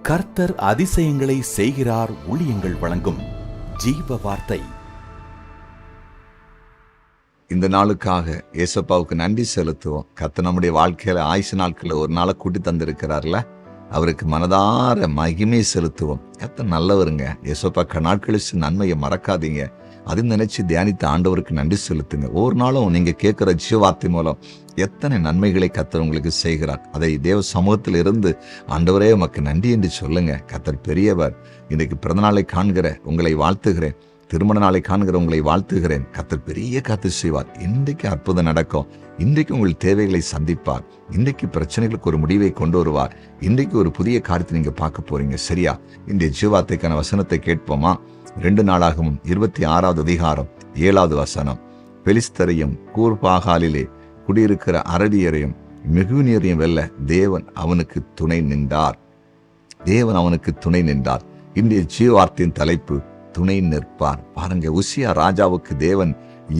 கர்த்தர் அதிசயங்களை செய்கிறார். ஊழியங்கள் வழங்கும் ஜீவ வார்த்தை. இந்த நாளுக்காக ஏசப்பாவுக்கு நன்றி செலுத்துவோம். கர்த்தர் நம்முடைய வாழ்க்கையில ஆயுசு நாட்களில் ஒரு நாளை கூட்டி தந்திருக்கிறார்ல, அவருக்கு மனதார மகிமை செலுத்துவோம். கர்த்தர் நல்லவருங்க. ஏசப்பா நாட்களிச்சு நன்மையை மறக்காதீங்க. அதை நினைச்சு தியானித்த ஆண்டவருக்கு நன்றி செலுத்துங்க. ஒவ்வொரு நாளும் நீங்க கேட்கிற ஜீவார்த்தை மூலம் எத்தனை நன்மைகளை கர்த்தர் உங்களுக்கு செய்கிறார். அதை தேவ சமூகத்தில் இருந்து ஆண்டவரே உமக்கு நன்றி என்று சொல்லுங்க. கர்த்தர் பெரியவர். இன்றைக்கு பிறந்தநாளை காண்கிற உங்களை வாழ்த்துகிறேன். திருமண நாளை காண்கிற உங்களை வாழ்த்துகிறேன். கர்த்தர் பெரிய காத்து செய்வார். இன்றைக்கு அற்புதம் நடக்கும். இன்றைக்கு உங்கள் தேவைகளை சந்திப்பார். இன்றைக்கு பிரச்சனைகளுக்கு ஒரு முடிவை கொண்டு வருவார். இன்றைக்கு ஒரு புதிய காரியத்தை நீங்க பார்க்க போறீங்க. சரியா? இன்றைய ஜீவார்த்தைக்கான வசனத்தை கேட்போமா? 2 நாளாகவும் 26வது அதிகாரம் 7வது வசனம். பெலிஸ்தரையும் கூர்பாகாலிலே குடியிருக்கிற அரபியரையும் மிகுனியரையும் வெல்ல தேவன் அவனுக்கு துணை நின்றார். தேவன் அவனுக்கு துணை நின்றார். இன்றைய ஜீவார்த்தையின் தலைப்பு துணை நிற்பார். பாருங்க, உசியா ராஜாவுக்கு தேவன்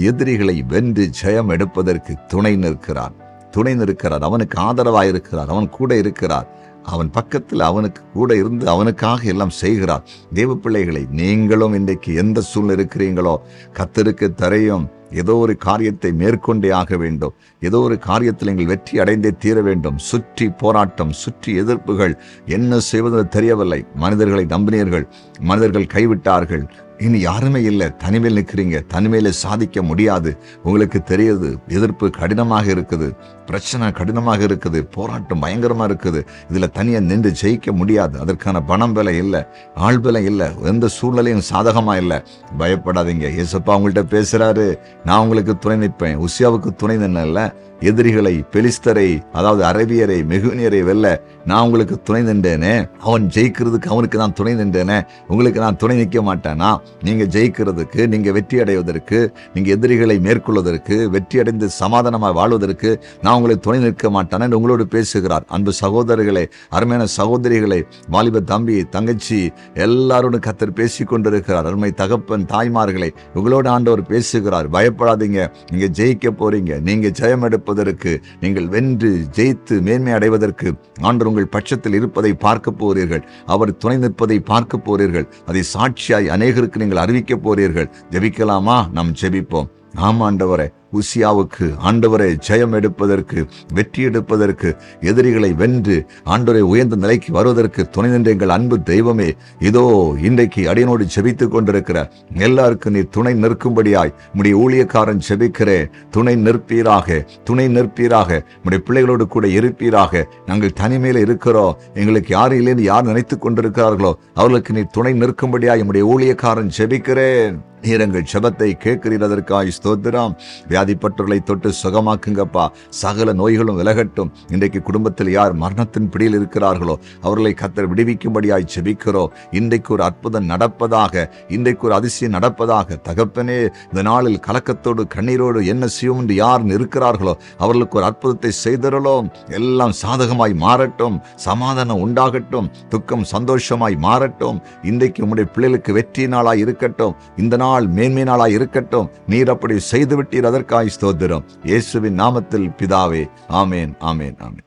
எதிரிகளை வென்று ஜெயம் எடுப்பதற்கு துணை நிற்கிறார். துணை நிற்கிறார். அவனுக்கு ஆதரவாயிருக்கிறார். அவன் கூட இருக்கிறார். அவன் பக்கத்தில் அவனுக்கு கூட இருந்து அவனுக்காக எல்லாம் செய்கிறார். தேவ பிள்ளைகளை, நீங்களும் இன்றைக்கு எந்த சூழ்நிலை இருக்கிறீங்களோ கர்த்தருக்கு தெரியும். ஏதோ ஒரு காரியத்தை மேற்கொண்டே ஆக வேண்டும். ஏதோ ஒரு காரியத்தில் நீங்கள் வெற்றி அடைந்தே தீர வேண்டும். சுற்றி போராட்டம், சுற்றி எதிர்ப்புகள், என்ன செய்வது தெரியவில்லை. மனிதர்களை நம்பினீர்கள், மனிதர்கள் கைவிட்டார்கள். இனி யாருமே இல்லை. தனிமையில் நிற்கிறீங்க. தனிமையில சாதிக்க முடியாது. உங்களுக்கு தெரியுது, எதிர்ப்பு கடினமாக இருக்குது, பிரச்சனை கடினமாக இருக்குது, போராட்டம் பயங்கரமா இருக்குது. இதுல தனியா நின்று ஜெயிக்க முடியாது. அதற்கான பணம் விலை இல்லை, ஆள் விலை இல்லை, எந்த சூழ்நிலையும் சாதகமா இல்லை. பயப்படாதீங்க. ஏசப்பா உங்கள்கிட்ட பேசுறாரு. நான் உங்களுக்கு துணை நிற்பேன். உசியாவுக்கு துணை நின்னல, எதிரிகளை, பெலிஸ்தரை, அதாவது அரபியரை, மெகுனியரை வெல்ல நான் உங்களுக்கு துணை நின்றேனே. அவன் ஜெயிக்கிறதுக்கு அவனுக்கு நான் துணை நின்றேனே. உங்களுக்கு நான் துணை நிற்க மாட்டேனா? நீங்க ஜெயிக்கிறதுக்கு, நீங்க வெற்றி அடைவதற்கு, நீங்க எதிரிகளை மேற்கொள்வதற்கு, வெற்றி அடைந்து சமாதானமாக வாழ்வதற்கு நான் உங்களை துணை நிற்க மாட்டேன் என்று உங்களோடு பேசுகிறார். அன்பு சகோதரர்களே, அருமையான சகோதரிகளை, வாலிப தம்பி, தங்கச்சி, எல்லாரோடும் கர்த்தர் பேசிக் கொண்டிருக்கிறார். அருமை தகப்பன், தாய்மார்களை, உங்களோடு ஆண்டவர் பேசுகிறார். பயப்படாதீங்க. நீங்க ஜெயிக்க போறீங்க. நீங்க ஜெயம் எடுப்பதற்கு, நீங்கள் வென்று ஜெயித்து மேன்மை அடைவதற்கு ஆண்டவர் உங்கள் பட்சத்தில் இருப்பதை பார்க்க போறீர்கள். அவர் துணை நிற்பதை பார்க்க போறீர்கள். அதை சாட்சியாய் அநேகருக்கு நீங்கள் அறிவிக்க போறீர்கள். ஜெபிக்கலாமா? நாம் ஜெபிப்போம். ஆமா ஆண்டவரே, உசியாவுக்கு ஆண்டவரை ஜெயம் எடுப்பதற்கு, வெற்றி எடுப்பதற்கு, எதிரிகளை வென்று ஆண்டவரை உயர்ந்த நிலைக்கு வருவதற்கு துணை நின்ற எங்கள் அன்பு தெய்வமே, இதோ இன்றைக்கு அடியனோடு ஜெபித்துக் கொண்டிருக்கிற எல்லாருக்கும் நீ துணை நிற்கும்படியாய் உம்முடைய ஊழியக்காரன் ஜெபிக்கிறேன். துணை நிற்பீராக, துணை நிற்பீராக. உம்முடைய பிள்ளைகளோடு கூட இருப்பீராக. நாங்கள் தனிமையில இருக்கிறோம், எங்களுக்கு யாரும் இல்லைன்னு யார் நினைத்துக் கொண்டிருக்கிறார்களோ அவர்களுக்கு நீ துணை நிற்கும்படியாய் உம்முடைய ஊழியக்காரன் ஜெபிக்கிறேன். நீர் எங்கள் ஜெபத்தை கேட்கிறதற்காய் ஸ்தோத்திரம். வியாதிப்பட்டவர்களை தொட்டு சுகமாக்குங்கப்பா. சகல நோய்களும் விலகட்டும். இன்றைக்கு குடும்பத்தில் யார் மரணத்தின் பிடியில் இருக்கிறார்களோ அவர்களை கர்த்தர் விடுவிக்கும்படியாய் ஜெபிக்கிறோம். இன்றைக்கு ஒரு அற்புதம் நடப்பதாக, இன்றைக்கு ஒரு அதிசயம் நடப்பதாக. தகப்பனே, இந்த நாளில் கலக்கத்தோடு கண்ணீரோடு என்ன செய்யும் என்று யார் இருக்கிறார்களோ அவர்களுக்கு ஒரு அற்புதத்தை செய்தரலும். எல்லாம் சாதகமாய் மாறட்டும். சமாதானம் உண்டாகட்டும். துக்கம் சந்தோஷமாய் மாறட்டும். இன்றைக்கு உம்முடைய பிள்ளைகளுக்கு வெற்றி நாளாய் இருக்கட்டும். இந்த நாள் மேன்மை நாளாய் இருக்கட்டும். நீர் அப்படி செய்துவிட்டீர். அதற்காய் ஸ்தோத்திரம். இயேசுவின் நாமத்தில் பிதாவே. ஆமேன், ஆமேன், ஆமேன்.